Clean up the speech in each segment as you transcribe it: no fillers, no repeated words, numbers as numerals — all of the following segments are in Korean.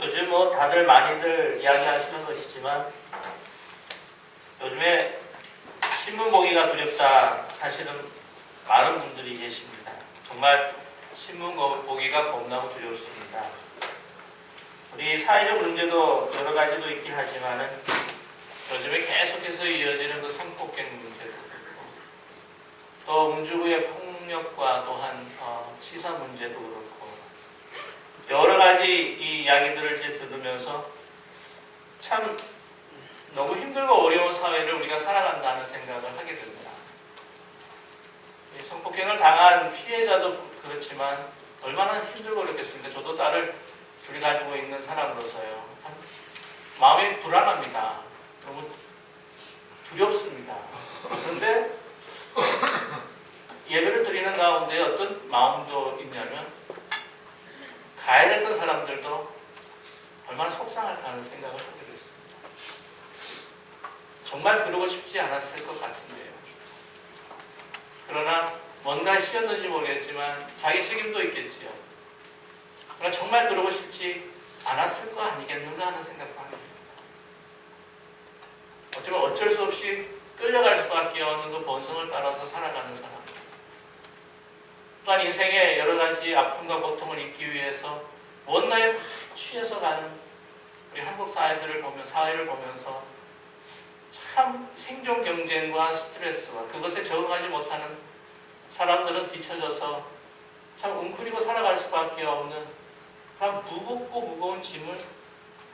요즘 뭐 다들 많이들 이야기하시는 것이지만 요즘에 신문 보기가 두렵다 하시는 많은 분들이 계십니다. 정말 신문 보기가 겁나고 두렵습니다. 우리 사회적 문제도 여러 가지도 있긴 하지만은 요즘에 계속해서 이어지는 그 성폭행 문제도 그렇고 또 음주부의 폭력과 또한 치사 문제도 그렇고 여러 가지 이 이야기들을 이제 들으면서 참 너무 힘들고 어려운 사회를 우리가 살아간다는 생각을 하게 됩니다. 이 성폭행을 당한 피해자도 그렇지만 얼마나 힘들고 어렵겠습니까? 저도 딸을 둘이 가지고 있는 사람으로서요. 마음이 불안합니다. 너무 두렵습니다. 그런데 예배를 드리는 가운데 어떤 마음도 있냐면 가해했던 사람들도 얼마나 속상할까 하는 생각을 하게 됐습니다. 정말 그러고 싶지 않았을 것 같은데요. 그러나 뭔가 쉬었는지 모르겠지만 자기 책임도 있겠지요. 그러나 정말 그러고 싶지 않았을 거 아니겠는가 하는 생각도 합니다. 어쩌면 어쩔 수 없이 끌려갈 수밖에 없는 그 본성을 따라서 살아가는 사람. 또한 인생의 여러 가지 아픔과 고통을 잊기 위해서 뭔가에 막 취해서 가는 우리 한국 사회를 보면서 참 생존 경쟁과 스트레스와 그것에 적응하지 못하는 사람들은 뒤처져서 참 웅크리고 살아갈 수밖에 없는 그런 무겁고 무거운 짐을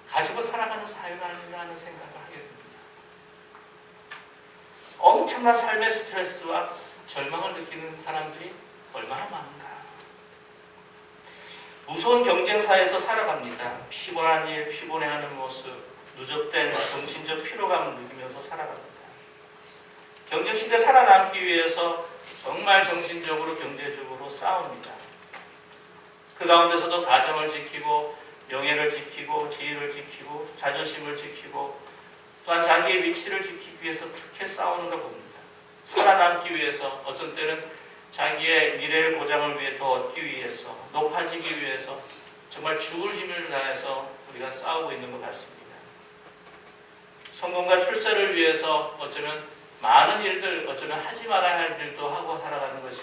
가지고 살아가는 사회가 아닌가 하는 생각을 하게 됩니다. 엄청난 삶의 스트레스와 절망을 느끼는 사람들이 얼마나 많은가. 무서운 경쟁사에서 살아갑니다. 피곤한 일, 피곤해하는 모습, 누적된 정신적 피로감을 느끼면서 살아갑니다. 경쟁시대에 살아남기 위해서 정말 정신적으로 경제적으로 싸웁니다. 그 가운데서도 가정을 지키고 명예를 지키고 지위를 지키고 자존심을 지키고 또한 자기의 위치를 지키기 위해서 그렇게 싸우는 걸 봅니다. 살아남기 위해서 어떤 때는 자기의 미래의 보장을 위해 더 얻기 위해서 높아지기 위해서 정말 죽을 힘을 다해서 우리가 싸우고 있는 것 같습니다. 성공과 출세를 위해서 어쩌면 많은 일들 어쩌면 하지 말아야 할 일도 하고 살아가는 것이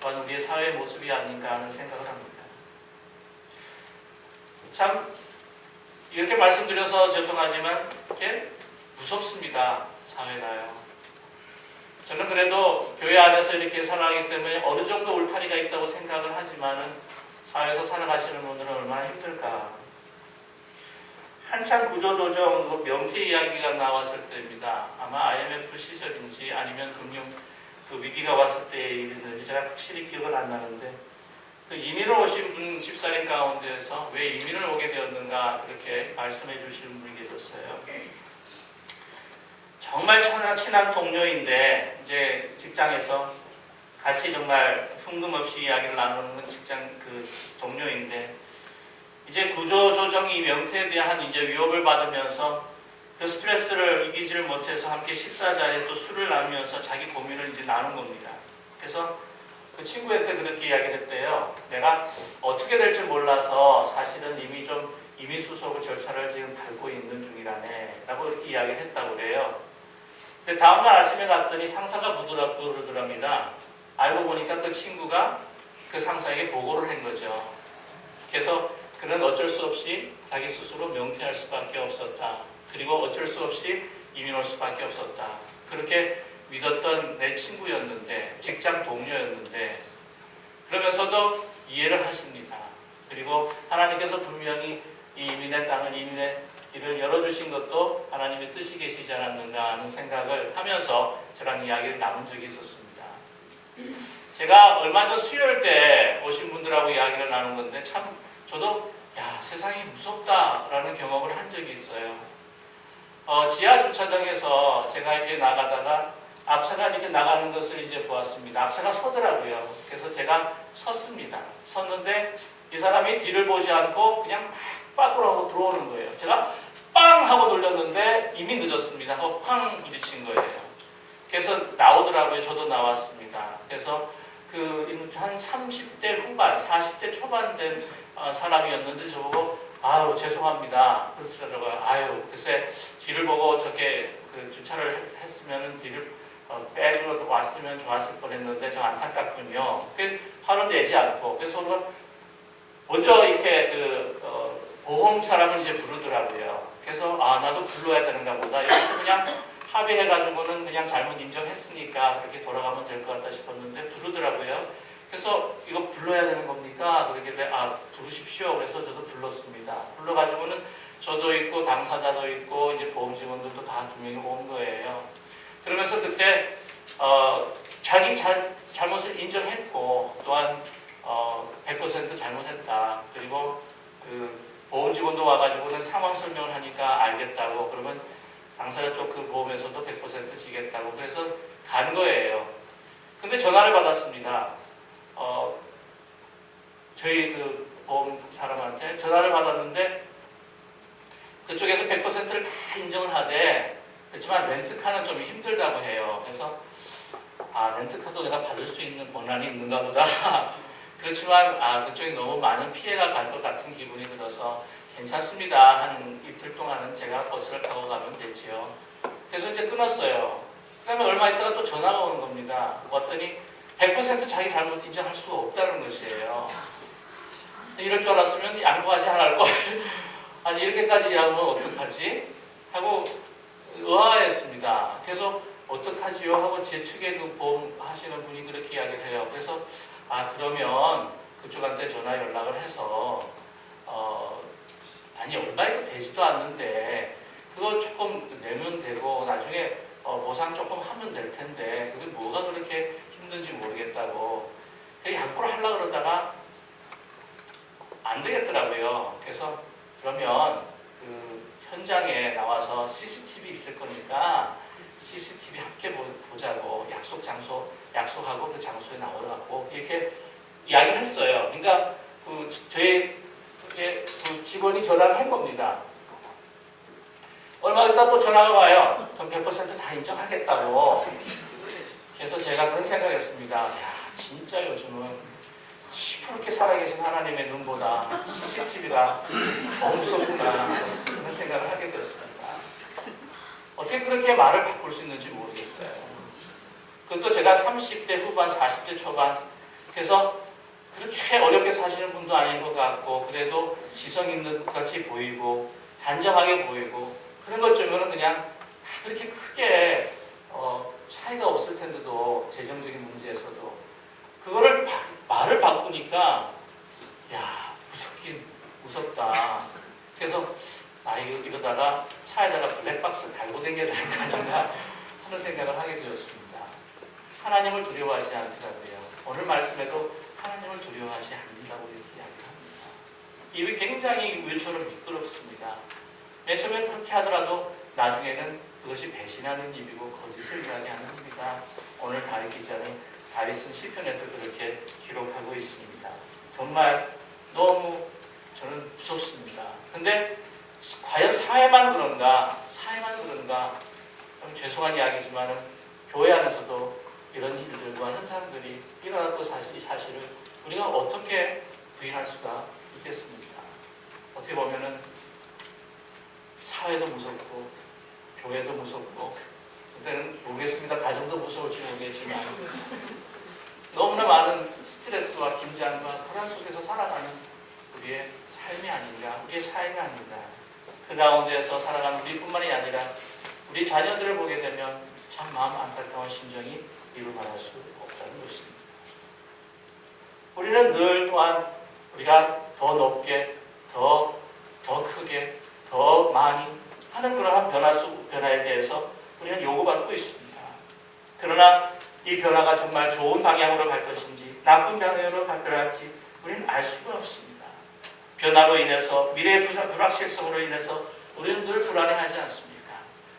또한 우리의 사회의 모습이 아닌가 하는 생각을 합니다. 참 이렇게 말씀드려서 죄송하지만 이렇게 무섭습니다. 사회가요. 저는 그래도 교회 안에서 이렇게 살아가기 때문에 어느 정도 울타리가 있다고 생각을 하지만은 사회에서 살아가시는 분들은 얼마나 힘들까. 한참 구조조정 명태 이야기가 나왔을 때입니다. 아마 IMF 시절인지 아니면 금융 위기가 왔을 때의 일인지 제가 확실히 기억은 안 나는데 그 이민을 오신 분 집사님 가운데에서 왜 이민을 오게 되었는가 이렇게 말씀해 주시는 분이 계셨어요. 정말 친한 동료인데 이제 직장에서 같이 정말 흠금없이 이야기를 나누는 직장 동료인데 이제 구조조정이 명태에 대한 이제 위협을 받으면서 그 스트레스를 이기지를 못해서 함께 식사 자리에 또 술을 나누면서 자기 고민을 이제 나눈 겁니다. 그래서 그 친구한테 그렇게 이야기를 했대요. 내가 어떻게 될지 몰라서 사실은 이미 좀 임의수속 절차를 지금 밟고 있는 중이라네 라고 이렇게 이야기를 했다고 그래요. 근데 다음날 아침에 갔더니 상사가 부드럽고 그러더랍니다. 알고 보니까 그 친구가 그 상사에게 보고를 한 거죠. 그래서 그는 어쩔 수 없이 자기 스스로 명퇴할 수밖에 없었다. 그리고 어쩔 수 없이 이민 올 수밖에 없었다. 그렇게 믿었던 내 친구였는데, 직장 동료였는데, 그러면서도 이해를 하십니다. 그리고 하나님께서 분명히 이 이민의 땅을, 이민의 길을 열어주신 것도 하나님의 뜻이 계시지 않았는가 하는 생각을 하면서 저랑 이야기를 나눈 적이 있었습니다. 제가 얼마 전 수요일 때 오신 분들하고 이야기를 나눈 건데 참 저도 세상이 무섭다라는 경험을 한 적이 있어요. 지하 주차장에서 제가 이렇게 나가다가 앞차가 이렇게 나가는 것을 이제 보았습니다. 앞차가 서더라고요. 그래서 제가 섰습니다. 섰는데 이 사람이 뒤를 보지 않고 그냥 막 밖으로 하고 들어오는 거예요. 제가 빵 하고 돌렸는데 이미 늦었습니다. 하고 쾅 부딪힌 거예요. 그래서 나오더라고요. 저도 나왔습니다. 그래서 한 30대 후반, 40대 초반 된 사람이었는데 저보고 아유 죄송합니다. 그러더라고요. 아유 글쎄 뒤를 보고 저렇게 그 주차를 했으면 뒤를 빼고 왔으면 좋았을 뻔했는데 좀 안타깝군요. 화는 내지 않고 그래서 우리가 먼저 이렇게 보험 사람을 이제 부르더라고요. 그래서 나도 불러야 되는가 보다. 여기서 그냥 합의해가지고는 그냥 잘못 인정했으니까 그렇게 돌아가면 될 것 같다 싶었는데 부르더라고요. 그래서 이거 불러야 되는 겁니까? 그러길래 부르십시오. 그래서 저도 불렀습니다. 불러가지고는 저도 있고 당사자도 있고 이제 보험 직원들도 다 2명이 온 거예요. 그러면서 그때 자기 잘못을 인정했고 또한 100% 잘못했다. 그리고 그 보험 직원도 와가지고는 상황 설명을 하니까 알겠다고 그러면 당사자 쪽 그 보험에서도 100% 지겠다고 그래서 간 거예요. 근데 전화를 받았습니다. 저희 그 보험 사람한테 전화를 받았는데 그쪽에서 100%를 다 인정을 하되 그렇지만 렌트카는 좀 힘들다고 해요. 그래서 렌트카도 내가 받을 수 있는 권한이 있는가 보다. 그렇지만 그쪽에 너무 많은 피해가 갈 것 같은 기분이 들어서 괜찮습니다. 한 이틀 동안은 제가 버스를 타고 가면 되지요. 그래서 이제 끊었어요. 그 다음에 얼마 있다가 또 전화가 오는 겁니다. 왔더니 100% 자기 잘못 인정할 수가 없다는 것이에요. 이럴 줄 알았으면 양보하지 않을 걸. 아니 이렇게까지 하면 어떡하지? 하고 의아했습니다. 그래서 어떡하지요? 하고 제 측에 그 보험 하시는 분이 그렇게 이야기를 해요. 그래서 그러면 그쪽한테 전화 연락을 해서 아니 얼마에도 되지도 않는데 그거 조금 내면 되고 나중에 보상 조금 하면 될 텐데 그게 뭐가 그렇게 힘든지 모르겠다고 양보를 하려고 그러다가 안 되겠더라고요. 그래서 그러면 그 현장에 나와서 CCTV 있을 거니까 CCTV 함께 보자고 약속하고 그 장소에 나오라고 이렇게 이야기를 했어요. 그러니까 저희 그 직원이 전화를 한 겁니다. 얼마 있다 또 전화가 와요. 그럼 100%다 인정하겠다고. 그래서 제가 그런 생각했습니다. 야, 진짜 요즘은 시퍼렇게 살아계신 하나님의 눈보다 CCTV가 더 무섭구나 그런 생각을 하게 되었습니다. 어떻게 그렇게 말을 바꿀 수 있는지 모르겠어요. 그것도 제가 30대 후반, 40대 초반 그래서 그렇게 어렵게 사시는 분도 아닌 것 같고 그래도 지성 있는 것 같이 보이고 단정하게 보이고 그런 것 중에는 그냥 다 그렇게 크게 차이가 없을 텐데도 재정적인 문제에서도 그거를 말을 바꾸니까 야 무섭긴 무섭다. 그래서 이러다가 차에다가 블랙박스를 달고 다녀야 되는 거 아닌가 하는 생각을 하게 되었습니다. 하나님을 두려워하지 않더라고요. 오늘 말씀에도 하나님을 두려워하지 않는다고 이렇게 이야기합니다. 입이 굉장히 우유처럼 미끄럽습니다. 맨 처음엔 그렇게 하더라도 나중에는 그것이 배신하는 입이고 거짓을 이야기하는 입이다. 오늘 다윗 기자는 다윗은 시편에서 그렇게 기록하고 있습니다. 정말 너무 저는 무섭습니다. 근데 과연 사회만 그런가? 죄송한 이야기지만 교회 안에서도 이런 일들과 현상들이 일어났고 사실을 우리가 어떻게 부인할 수가 있겠습니까? 어떻게 보면은 사회도 무섭고 교회도 무섭고 그때는 모르겠습니다. 가정도 무서울지 모르겠지만 너무나 많은 스트레스와 긴장과 불안 속에서 살아가는 우리의 삶이 아닌가, 우리의 사회가 아닌가. 그 가운데에서 살아가는 우리뿐만이 아니라 우리 자녀들을 보게 되면 참 마음 안타까운 심정이 이루 말할 수 없다는 것입니다. 우리는 늘 또한 우리가 더 높게, 더 크게, 더 많이 하는 그러한 변화에 대해서 우리는 요구받고 있습니다. 그러나 이 변화가 정말 좋은 방향으로 갈 것인지 나쁜 방향으로 갈 것인지 우리는 알 수가 없습니다. 변화로 인해서 미래의 불확실성으로 인해서 우리는 늘 불안해하지 않습니까?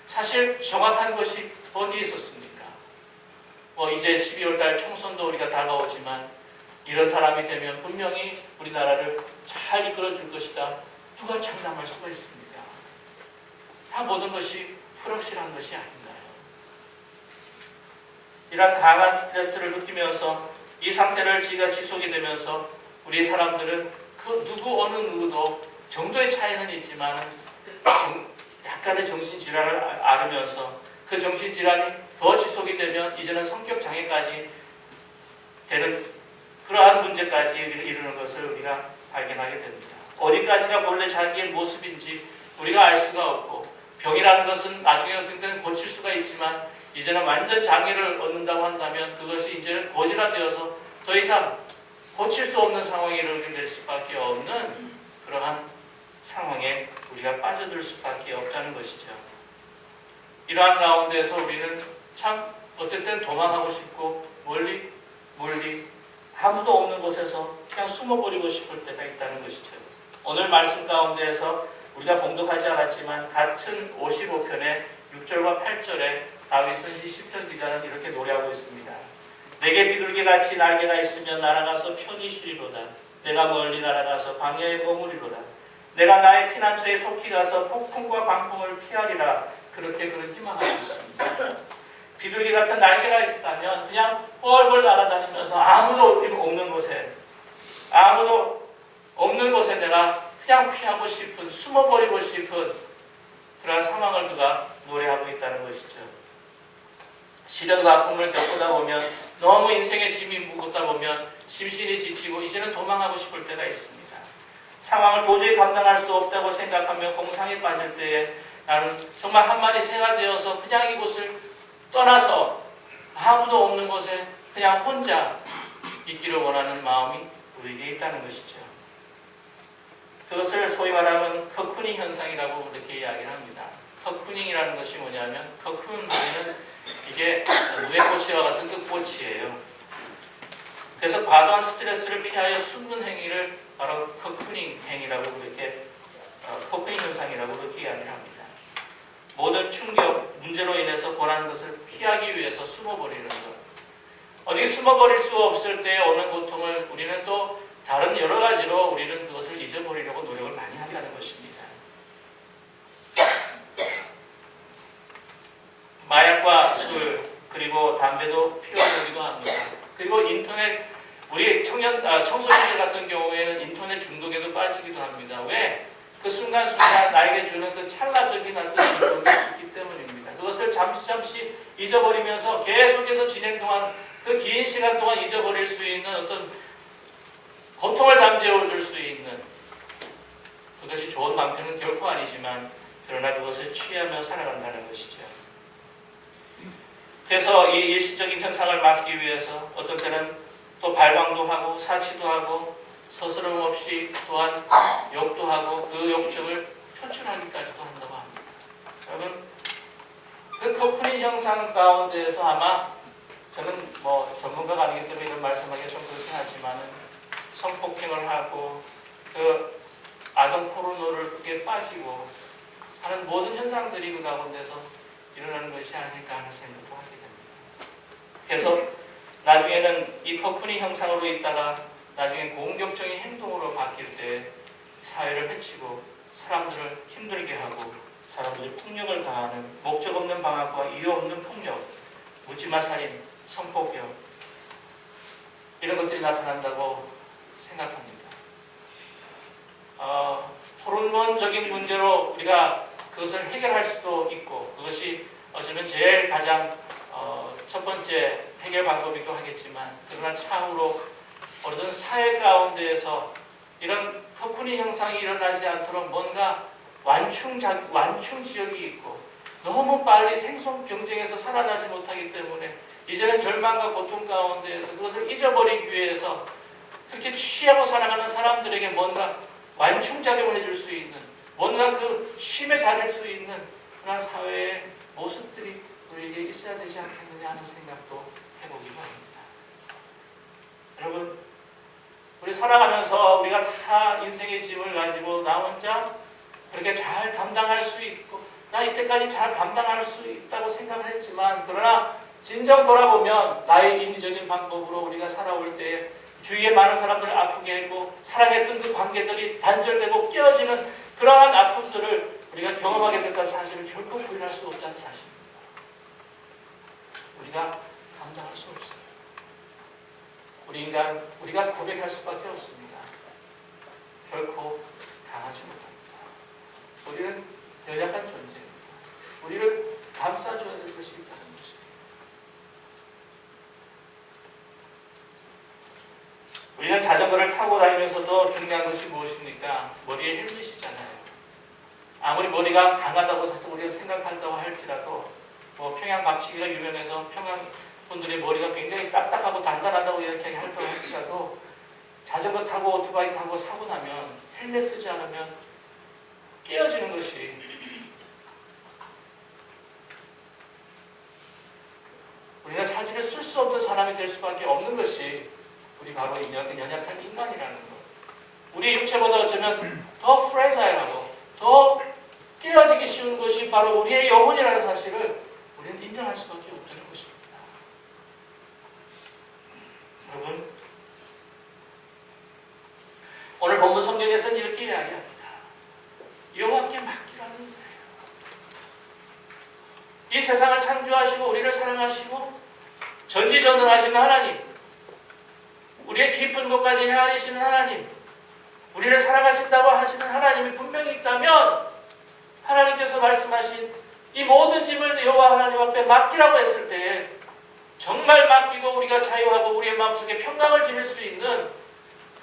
사실 정확한 것이 어디에 있었습니까? 이제 12월달 총선도 우리가 다가오지만 이런 사람이 되면 분명히 우리나라를 잘 이끌어줄 것이다. 누가 장담할 수가 있습니까? 다 모든 것이 불확실한 것이 아닌가요? 이런 강한 스트레스를 느끼면서 이 상태를 지속이 되면서 우리 사람들은 그 어느 누구도 정도의 차이는 있지만 약간의 정신질환을 앓으면서 그 정신질환이 더 지속이 되면 이제는 성격장애까지 되는 그러한 문제까지 이르는 것을 우리가 발견하게 됩니다. 어디까지가 본래 자기의 모습인지 우리가 알 수가 없고, 병이라는 것은 나중에 어떤 때는 고칠 수가 있지만 이제는 완전 장애를 얻는다고 한다면 그것이 이제는 고질화되어서 더 이상 고칠 수 없는 상황에 이르게 될 수밖에 없는 그러한 상황에 우리가 빠져들 수밖에 없다는 것이죠. 이러한 가운데서 우리는 참 어떨 땐 도망하고 싶고 멀리 아무도 없는 곳에서 그냥 숨어버리고 싶을 때가 있다는 것이죠. 오늘 말씀 가운데에서 우리가 봉독하지 않았지만 같은 55편의 6절과 8절에 다윗은 이 시편 기자는 이렇게 노래하고 있습니다. 내게 비둘기같이 날개가 있으면 날아가서 편히 쉬리로다. 내가 멀리 날아가서 광야에 머무리로다. 내가 나의 피난처에 속히 가서 폭풍과 광풍을 피하리라. 그렇게 그는 희망하고 있습니다. 비둘기 같은 날개가 있었다면 그냥 뻘뻘 날아다니면서 아무도 없는 곳에 내가 그냥 피하고 싶은, 숨어버리고 싶은 그러한 상황을 그가 노래하고 있다는 것이죠. 시련과 아픔을 겪다 보면, 너무 인생의 짐이 무겁다 보면 심신이 지치고 이제는 도망하고 싶을 때가 있습니다. 상황을 도저히 감당할 수 없다고 생각하며 공상에 빠질 때에 나는 정말 한 마리 새가 되어서 그냥 이곳을 떠나서 아무도 없는 곳에 그냥 혼자 있기를 원하는 마음이 우리에게 있다는 것이죠. 그것을 소위 말하면 커쿠닝 현상이라고 그렇게 이야기를 합니다. 커쿠닝이라는 것이 뭐냐면, 커쿠는 이게 누에꽃이와 같은 끝꽃이에요. 그래서 과도한 스트레스를 피하여 숨는 행위를 바로 커쿠닝 행위라고 그렇게, 커쿠닝 현상이라고 그렇게 이야기를 합니다. 모든 충격, 문제로 인해서 권하는 것을 피하기 위해서 숨어버리는 것. 어디 숨어버릴 수 없을 때 오는 고통을 우리는 또 다른 여러 가지로 우리는 그것을 잊어버리려고 노력을 많이 한다는 것입니다. 마약과 술, 그리고 담배도 피워주기도 합니다. 그리고 인터넷, 우리 청소년들 같은 경우에는 인터넷 중독에도 빠지기도 합니다. 왜? 그 순간순간 나에게 주는 그 찰나적인 어떤 즐거움이 있기 때문입니다. 그것을 잠시 잊어버리면서 계속해서 진행 동안, 그 긴 시간 동안 잊어버릴 수 있는 어떤 고통을 잠재워 줄 수 있는, 그것이 좋은 방편은 결코 아니지만 그러나 그것을 취하며 살아간다는 것이죠. 그래서 이 일시적인 현상을 막기 위해서 어떤 때는 또 발광도 하고 사치도 하고 서스럼 없이 또한 욕도 하고 그 욕정을 표출하기까지도 한다고 합니다. 여러분, 그 커쿠닝 현상 가운데에서 아마 저는 전문가가 아니기 때문에 이런 말씀하기가 좀 그렇긴 하지만은 성폭행을 하고 그 아동 포르노를 빠지고 하는 모든 현상들이 그 가운데서 일어나는 것이 아닐까 하는 생각도 하게 됩니다. 그래서 나중에는 이 커쿠닝 형상으로 있다가 나중에 공격적인 행동으로 바뀔 때 사회를 해치고 사람들을 힘들게 하고 사람들이 폭력을 가하는, 목적 없는 방학과 이유 없는 폭력, 묻지마 살인, 성폭력, 이런 것들이 나타난다고 생각합니다. 호르몬적인 문제로 우리가 그것을 해결할 수도 있고, 그것이 어쩌면 제일 가장 첫 번째 해결 방법이기도 하겠지만, 그러나 차후로 어떤 사회 가운데에서 이런 커쿠닝 현상이 일어나지 않도록 뭔가 완충 지역이 있고, 너무 빨리 생존 경쟁에서 살아나지 못하기 때문에 이제는 절망과 고통 가운데에서 그것을 잊어버리기 위해서 특히 취하고 살아가는 사람들에게 뭔가 완충작용을 해줄 수 있는, 뭔가 그 쉼에 자릴 수 있는 그런 사회의 모습들이 우리에게 있어야 되지 않겠느냐 하는 생각도 해보기도 합니다. 여러분, 우리 살아가면서 우리가 다 인생의 짐을 가지고 나 혼자 그렇게 잘 감당할 수 있고, 나 이때까지 잘 감당할 수 있다고 생각을 했지만, 그러나 진정 돌아보면 나의 인위적인 방법으로 우리가 살아올 때 주위에 많은 사람들을 아프게 했고, 사랑했던 그 관계들이 단절되고 깨어지는 그러한 아픔들을 우리가 경험하게 될 사실을 결코 부인할 수 없다는 사실입니다. 우리가 감당할 수 없어요. 우리가 고백할 수밖에 없습니다. 결코 당하지 못합니다. 우리는 연약한 존재입니다. 우리를 감싸줘야 될 것이 있다는 것입니다. 우리는 자전거를 타고 다니면서도 중요한 것이 무엇입니까? 머리에 헬멧이잖아요. 아무리 머리가 강하다고 우리가 생각한다고 할지라도 뭐 평양 박치기가 유명해서 평양 분들의 머리가 굉장히 딱딱하고 단단하다고 이렇게 한다고 할지라도 자전거 타고 오토바이 타고 사고 나면 헬멧 쓰지 않으면 깨어지는 것이 우리가 사지를 쓸 수 없는 사람이 될 수밖에 없는 것이 우리 바로 연약한 인간이라는 것. 우리 육체보다 어쩌면 더 프레자일하고 더 깨어지기 쉬운 것이 바로 우리의 영혼이라는 사실을 우리는 인정할 수밖에 없다는 것입니다. 여러분, 오늘 본문 성경에서는 이렇게 이야기합니다. 여호와께 맡기라는 거예요. 이 세상을 창조하시고 우리를 사랑하시고 전지전능하시는 하나님, 우리의 깊은 곳까지 헤아리시는 하나님, 우리를 사랑하신다고 하시는 하나님이 분명히 있다면 하나님께서 말씀하신 이 모든 짐을 여호와 하나님 앞에 맡기라고 했을 때 정말 맡기고 우리가 자유하고 우리의 마음속에 평강을 지닐 수 있는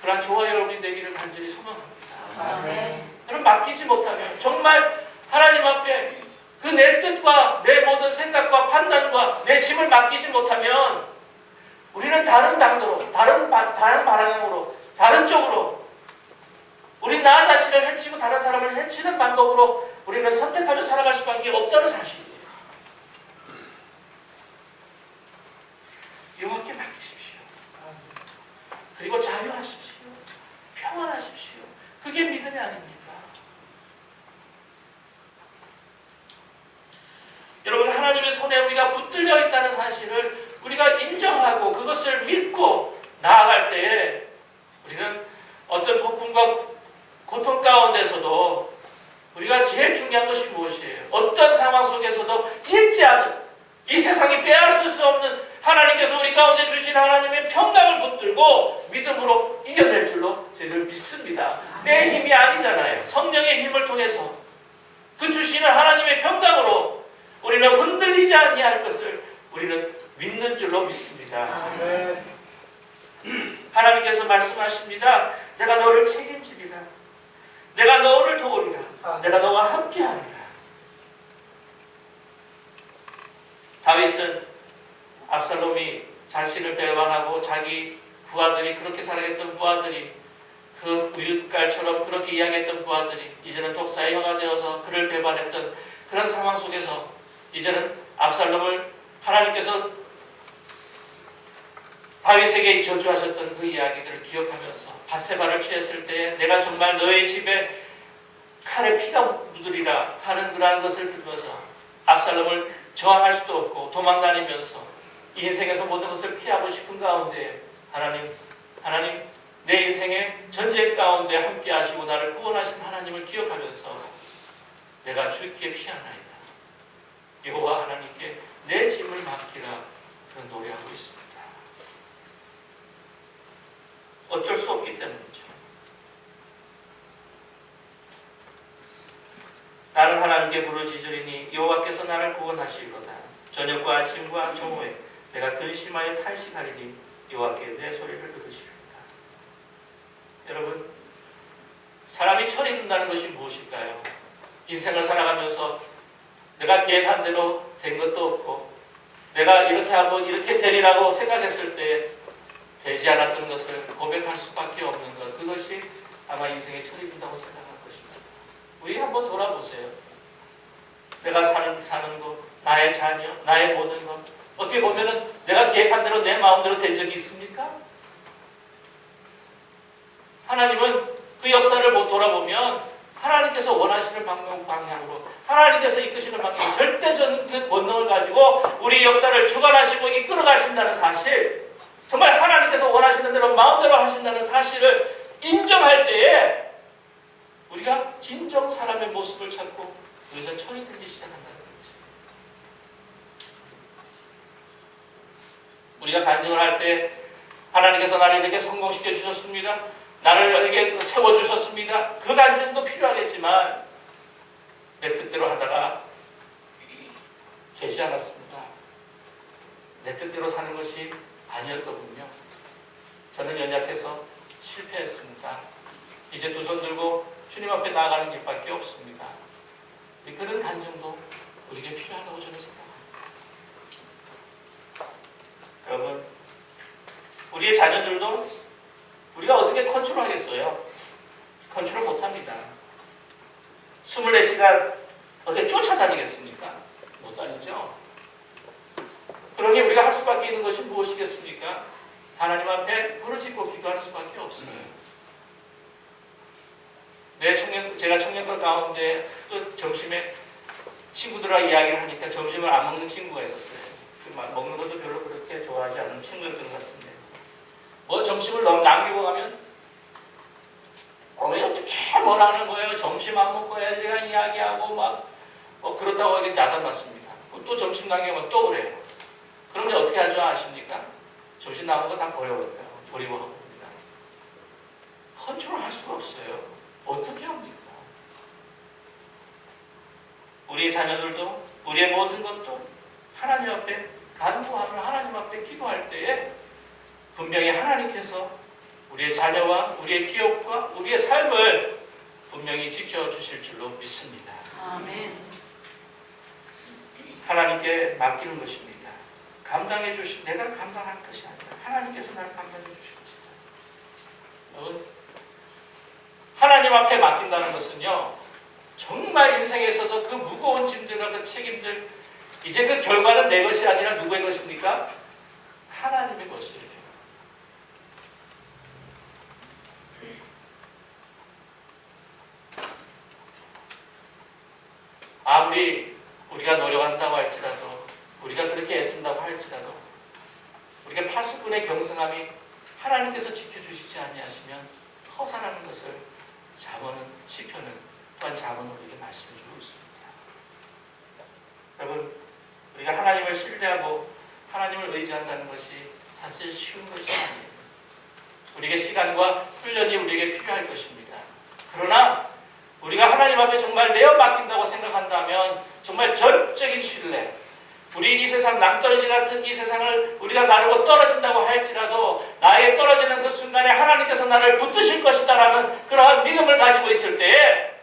그러한 저와 여러분이 되기를 간절히 소망합니다. 여러분, 맡기지 못하면 정말 하나님 앞에 그 내 뜻과 내 모든 생각과 판단과 내 짐을 맡기지 못하면 우리는 다른 방도로, 다른 방향으로, 다른 쪽으로 우리 나 자신을 해치고 다른 사람을 해치는 방법으로 우리는 선택하며 살아갈 수밖에 없다는 사실이에요. 여호와께 맡기십시오. 그리고 자유하십시오. 평안하십시오. 그게 믿음이 아닙니까? 여러분, 하나님의 손에 우리가 붙들려 있다는 사실을 우리가 인정하고 그것을 믿고 나아갈 때에 우리는 어떤 폭풍과 고통 가운데서도 우리가 제일 중요한 것이 무엇이에요? 어떤 상황 속에서도 잃지 않은, 이 세상이 빼앗을 수 없는 하나님께서 우리 가운데 주신 하나님의 평강을 붙들고 믿음으로 이겨낼 줄로 저희들 믿습니다. 내 힘이 아니잖아요. 성령의 힘을 통해서 그 주시는 하나님의 평강으로 우리는 흔들리지 아니할 것을 우리는 믿는 줄로 믿습니다. 하나님께서 말씀하십니다. 내가 너를 책임지리라. 내가 너를 도우리라. 내가 너와 함께하리라. 다윗은 압살롬이 자신을 배반하고 자기 부하들이, 그렇게 살아갔던 부하들이, 그 우윳갈처럼 그렇게 이야기했던 부하들이 이제는 독사의 혀가 되어서 그를 배반했던 그런 상황 속에서 이제는 압살롬을 하나님께서 다윗에게 저주하셨던 그 이야기들을 기억하면서 밧세바를 취했을 때 내가 정말 너의 집에 칼에 피가 묻으리라 하는 그러한 것을 들으면서 압살롬을 저항할 수도 없고 도망다니면서 인생에서 모든 것을 피하고 싶은 가운데 하나님 내 인생의 전쟁 가운데 함께 하시고 나를 구원하신 하나님을 기억하면서 내가 주께 피하나이다. 여호와 하나님께 내 짐을 맡기라. 그런 노래하고 있습니다. 어쩔 수 없기 때문이죠. 나는 하나님께 부르짖으리니 여호와께서 나를 구원하시리로다. 저녁과 아침과 정오에 내가 근심하여 탄식하리니 여호와께 내 소리를 들으시리로다. 여러분, 사람이 철이 든다는 것이 무엇일까요? 인생을 살아가면서 내가 계획한 대로 된 것도 없고 내가 이렇게 하고 이렇게 되리라고 생각했을 때 되지 않았던 것을 고백할 수밖에 없는 것, 그것이 아마 인생의 철이 든다고 생각할 것입니다. 우리 한번 돌아보세요. 내가 사는 것, 나의 자녀, 나의 모든 것, 어떻게 보면은 내가 계획한 대로 내 마음대로 된 적이 있습니까? 하나님은 그 역사를 못 돌아보면 하나님께서 원하시는 방향으로, 하나님께서 이끄시는 방향으로 절대적인 그 권능을 가지고 우리 역사를 주관하시고 이끌어 가신다는 사실, 정말 하나님께서 원하시는 대로 마음대로 하신다는 사실을 인정할 때에 우리가 진정 사람의 모습을 찾고 우리가 철이 들기 시작한다는 거죠. 우리가 간증을 할 때 하나님께서 나를 이렇게 성공시켜 주셨습니다. 나를 이렇게 세워주셨습니다. 그 간증도 필요하겠지만 내 뜻대로 하다가 되지 않았습니다. 내 뜻대로 사는 것이 아니었더군요. 저는 연약해서 실패했습니다. 이제 두 손 들고 주님 앞에 나아가는 길밖에 없습니다. 그런 간증도 우리에게 필요하다고 저는 생각합니다. 여러분, 우리의 자녀들도 우리가 어떻게 컨트롤하겠어요? 컨트롤 못합니다. 24시간 어떻게 쫓아다니겠습니까? 못 다니죠. 그러니 우리가 할 수밖에 있는 것이 무엇이겠습니까? 하나님 앞에 부르짖고 기도하는 수밖에 없어요. 제가 청년들 가운데 또 점심에 친구들과 이야기를 하니까 점심을 안 먹는 친구가 있었어요. 먹는 것도 별로 그렇게 좋아하지 않는 친구였던 것 같은데, 뭐 점심을 너무 남기고 가면 왜 어떻게 뭐라 하는 거예요? 점심 안 먹고 애들이랑 이야기하고 막 그렇다고 이렇게 야단맞습니다. 또 점심 남기면 또 그래요. 그럼 이제 어떻게 하죠? 아십니까? 점심 남은 거 다 버려버려요. 버리고 합니다. 컨트롤 할 수가 없어요. 어떻게 합니까? 우리의 자녀들도 우리의 모든 것도 하나님 앞에 간구하며 하나님 앞에 기도할 때에 분명히 하나님께서 우리의 자녀와 우리의 기업과 우리의 삶을 분명히 지켜주실 줄로 믿습니다. 아멘. 하나님께 맡기는 것입니다. 감당해 주실, 내가 감당할 것이 아니라 하나님께서 나를 감당해 주실 것이다. 하나님 앞에 맡긴다는 것은요, 정말 인생에 있어서 그 무거운 짐들과 그 책임들, 이제 그 결과는 내 것이 아니라 누구의 것입니까? 하나님의 것이에요. 아무리 우리가 노력한다고 할지라도, 우리가 그렇게 애쓴다고 할지라도, 우리가 파수꾼의 경성함이 하나님께서 지켜주시지 아니하시면 허산하는 것을 잠언은, 시편은, 또한 잠언은 우리에게 말씀해주고 있습니다. 여러분, 우리가 하나님을 신뢰하고 하나님을 의지한다는 것이 사실 쉬운 것이 아니에요. 우리에게 시간과 훈련이 우리에게 필요할 것입니다. 그러나 우리가 하나님 앞에 정말 내어 맡긴다고 생각한다면 정말 전적인 신뢰, 우리 이 세상 낭떠러지 같은 이 세상을 우리가 나르고 떨어진다고 할지라도 나의 떨어지는 그 순간에 하나님께서 나를 붙드실 것이다라는 그러한 믿음을 가지고 있을 때에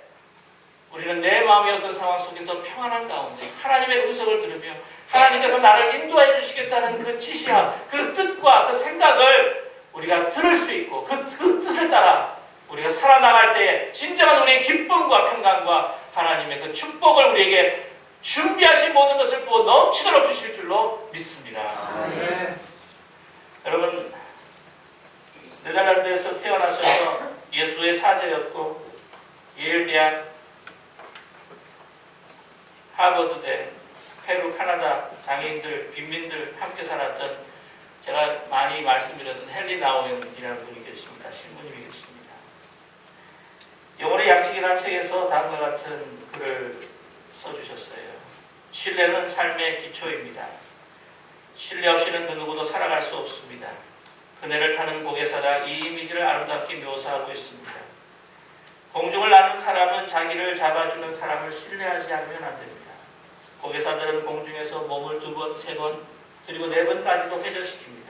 우리는 내 마음의 어떤 상황 속에서 평안한 가운데 하나님의 음성을 들으며 하나님께서 나를 인도해 주시겠다는 그 지시와 그 뜻과 그 생각을 우리가 들을 수 있고 그 뜻을 따라 우리가 살아나갈 때에 진정한 우리의 기쁨과 평강과 하나님의 그 축복을 우리에게 준비하신 모든 것을 부어 넘치도록 주실 줄로 믿습니다. 네. 여러분, 네덜란드에서 태어나셔서 예수의 사제였고 예일대학, 하버드대, 페루, 카나다 장애인들, 빈민들 함께 살았던, 제가 많이 말씀드렸던 헨리 나우엔이라는 분이 계십니다. 신부님이 계십니다. 영혼의 양식이라는 책에서 다음과 같은 글을 써주셨어요. 신뢰는 삶의 기초입니다. 신뢰 없이는 그 누구도 살아갈 수 없습니다. 그네를 타는 고개사가 이 이미지를 아름답게 묘사하고 있습니다. 공중을 나는 사람은 자기를 잡아주는 사람을 신뢰하지 않으면 안 됩니다. 고개사들은 공중에서 몸을 2번, 3번, 그리고 4번까지도 회전시킵니다.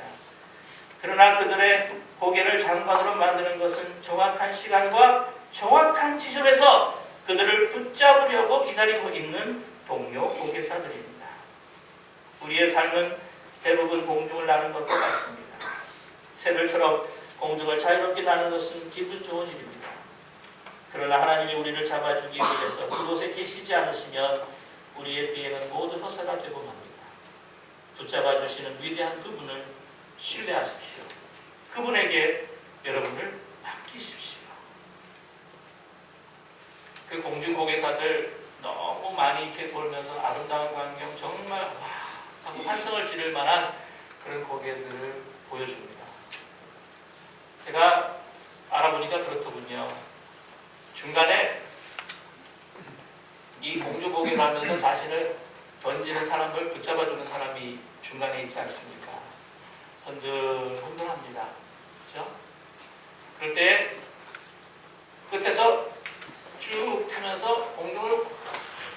그러나 그들의 고개를 장관으로 만드는 것은 정확한 시간과 정확한 지점에서 그들을 붙잡으려고 기다리고 있는 동료 고개사들입니다. 우리의 삶은 대부분 공중을 나는 것과 같습니다. 새들처럼 공중을 자유롭게 나는 것은 기분 좋은 일입니다. 그러나 하나님이 우리를 잡아주기 위해서 그곳에 계시지 않으시면 우리의 비행은 모두 허사가 되고 맙니다. 붙잡아 주시는 위대한 그분을 신뢰하십시오. 그분에게 여러분을 맡기십시오. 그 공중고개사들 너무 많이 이렇게 돌면서 아름다운 광경, 정말 와 하고 환성을 지를 만한 그런 고개들을 보여줍니다. 제가 알아보니까 그렇더군요. 중간에 이 공중고개를 하면서 자신을 던지는 사람을 붙잡아주는 사람이 중간에 있지 않습니까? 흔들흔들합니다. 그렇죠? 그럴 때 끝에서 쭉 타면서 공중을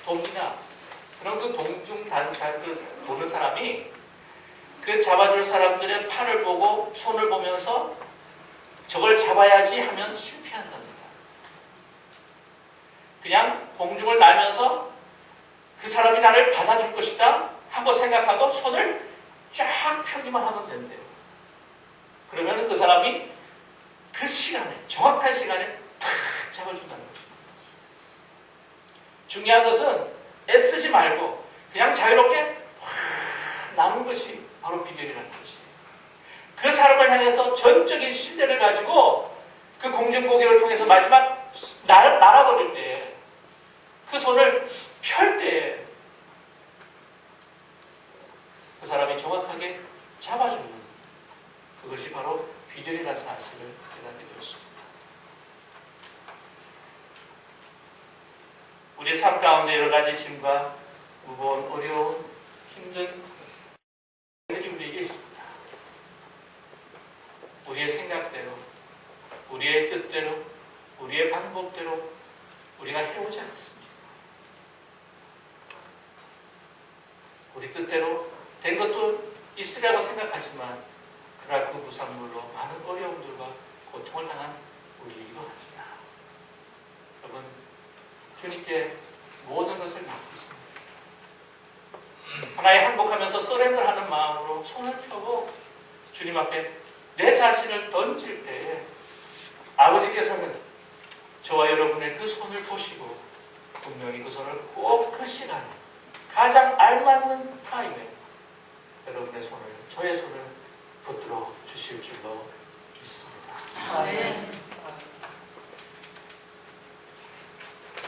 돕니다. 그럼 그 그 도는 사람이 그 잡아줄 사람들의 팔을 보고 손을 보면서 저걸 잡아야지 하면 실패한답니다. 그냥 공중을 날면서 그 사람이 나를 받아줄 것이다 하고 생각하고 손을 쫙 펴기만 하면 된대요. 그러면 그 사람이 그 시간에, 정확한 시간에 탁 잡아준다는 것입니다. 중요한 것은 애쓰지 말고 그냥 자유롭게 확 나는 것이 바로 비결이라는 것이에요. 그 사람을 향해서 전적인 신뢰를 가지고 그 공중고개를 통해서 마지막 날아버릴 때, 그 손을 펼 때 그 사람이 정확하게 잡아주는 그것이 바로 비결이라는 사실을 깨닫게 되었습니다. 우리 삶 가운데 여러 가지 짐과 무거운 어려운 힘든 일들이 우리에게 있습니다. 우리의 생각대로, 우리의 뜻대로, 우리의 방법대로 우리가 해오지 않습니다. 우리 뜻대로 된 것도 있으리라고 생각하지만 그러나 그 부산물로 많은 어려움들과 고통을 당한 우리이기도 합니다. 여러분, 주님께 모든 것을 맡기십니다. 하나에 항복하면서 서렌더하는 마음으로 손을 펴고 주님 앞에 내 자신을 던질 때에 아버지께서는 저와 여러분의 그 손을 보시고 분명히 그 손을 꼭 그 시간에 가장 알맞는 타임에 여러분의 손을, 저의 손을 붙들어 주실 줄로 믿습니다. 아멘.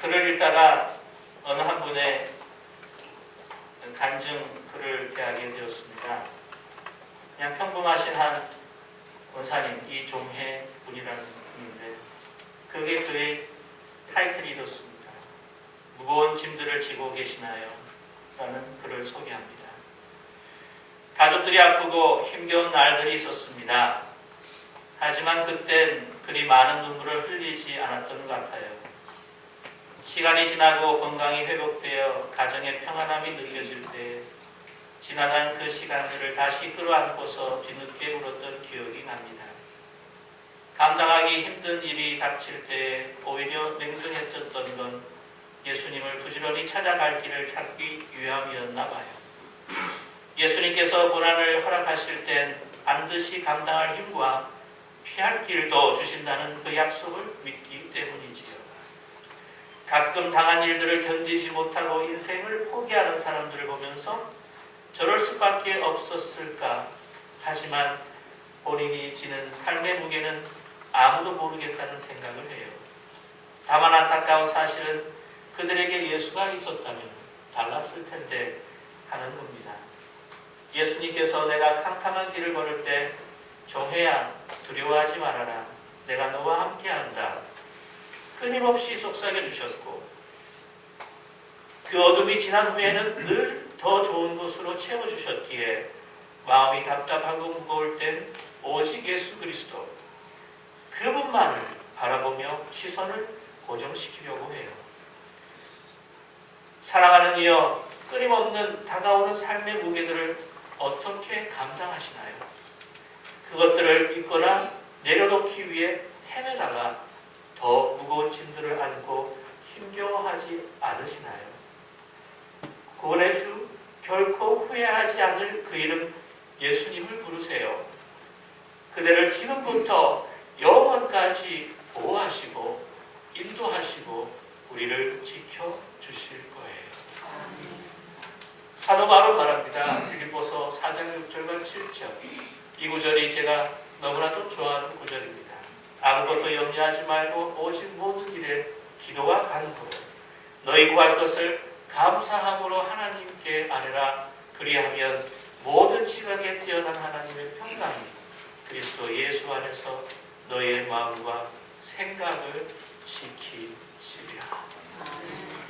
글을 읽다가 어느 한 분의 간증 글을 대하게 되었습니다. 그냥 평범하신 한 원사님, 이종혜 분이라는 분인데 그게 그의 타이틀이 이렇습니다. 무거운 짐들을 지고 계시나요? 라는 글을 소개합니다. 가족들이 아프고 힘겨운 날들이 있었습니다. 하지만 그땐 그리 많은 눈물을 흘리지 않았던 것 같아요. 시간이 지나고 건강이 회복되어 가정의 평안함이 느껴질 때 지나간 그 시간들을 다시 끌어안고서 뒤늦게 울었던 기억이 납니다. 감당하기 힘든 일이 닥칠 때 오히려 냉정해졌던 건 예수님을 부지런히 찾아갈 길을 찾기 위함이었나 봐요. 예수님께서 고난을 허락하실 땐 반드시 감당할 힘과 피할 길도 주신다는 그 약속을 믿기 때문이지요. 가끔 당한 일들을 견디지 못하고 인생을 포기하는 사람들을 보면서 저럴 수밖에 없었을까. 하지만 본인이 지는 삶의 무게는 아무도 모르겠다는 생각을 해요. 다만 안타까운 사실은 그들에게 예수가 있었다면 달랐을 텐데 하는 겁니다. 예수님께서 내가 캄캄한 길을 걸을 때 종혜야 두려워하지 말아라. 내가 너와 함께한다. 끊임없이 속삭여 주셨고 그 어둠이 지난 후에는 늘 더 좋은 곳으로 채워주셨기에 마음이 답답하고 무거울 땐 오직 예수 그리스도 그분만을 바라보며 시선을 고정시키려고 해요. 사랑하는 이여, 끊임없는 다가오는 삶의 무게들을 어떻게 감당하시나요? 그것들을 잊거나 내려놓기 위해 헤매다가 더 무거운 짐들을 안고 힘겨워하지 않으시나요? 구원의 주, 결코 후회하지 않을 그 이름 예수님을 부르세요. 그대를 지금부터 영원까지 보호하시고 인도하시고 우리를 지켜주실 거예요. 사도 바울은 말합니다. 빌립보서 4장 6절과 7절. 이 구절이 제가 너무나도 좋아하는 구절입니다. 아무것도 염려하지 말고 오직 모든 일에 기도와 간구로 너희 구할 것을 감사함으로 하나님께 아뢰라. 그리하면 모든 지각에 뛰어난 하나님의 평강이 그리스도 예수 안에서 너희의 마음과 생각을 지키시리라.